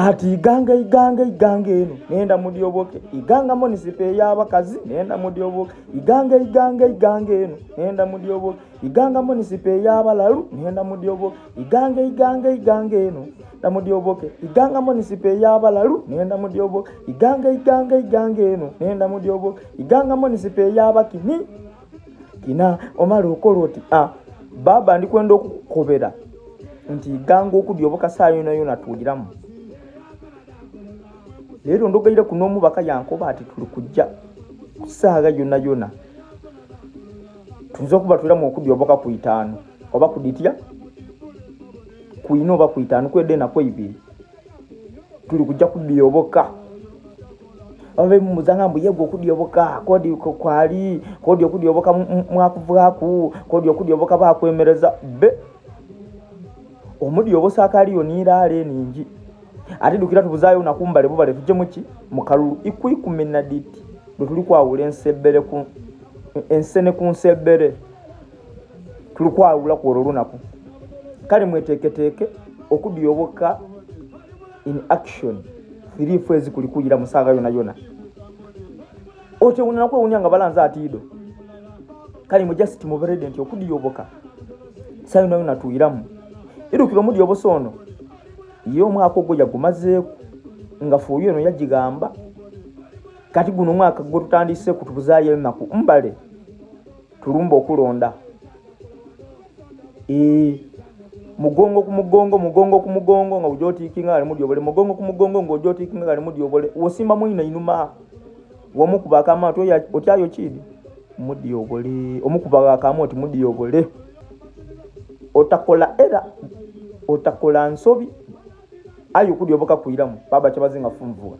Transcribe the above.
ati iganga eno nenda mudyoboke iganga munisipe y'abakazi nenda mudyoboke iganga eno nenda mudyoboke iganga munisipe y'abalalu nenda mudyoboke iganga eno nenda mudyoboke iganga munisipe y'abalalu nenda mudyoboke iganga eno nenda mudyoboke iganga munisipe y'abakini kina omala okoloti baba ndikwenda okukobera nti iganga okudyoboka saa yona tuuliramu. Leero ndogaire kuno omubaka yankoba ati tuli kujja kusaaga yona tunze okuba tulamu okudyoboka ku 5 oba kuditya ku 4 oba ku 5 kwedde na ku 2 tuli kujja kudyoboka abe muzanga mbu yego okudyoboka kodi kwali kodi okudyoboka mwakuvaaku kodi okudyoboka bakwemereza be omudyobosa akaliyo niraale ningi ati dukira tubuzayo nakumbale bubale tuje muki mukalulu ikwikumenna diti tuli kwawula ensebere ku ensene ku nsebere tuli kwawula ku olulunaku kale mweteketeke okudyoboka in action 3 phase kuli kuyira musaga yona ote unakwe unyanga balanza atido kale mu just mu president okudyoboka sayo yona tuyiramu irukiro mudyoboso ono iyo mwaka ogwo yagumaze nga fuuyo no yagigamba kati guno mwaka gwo tutandise kutubuzayo naku mbale tulumba okulonda mugongo ku mugongo nga ujoti kinga ali mudyobole mugongo ku mugongo nga ujoti kinga ali mudyobole wosimba mwina inuma womukuba kama to ya otyayo chidi mudyobole omukuba kama oti mudyobole otakola era otakola nsobi ayo kudyoboka kuiramu baba kyabazinga funvuga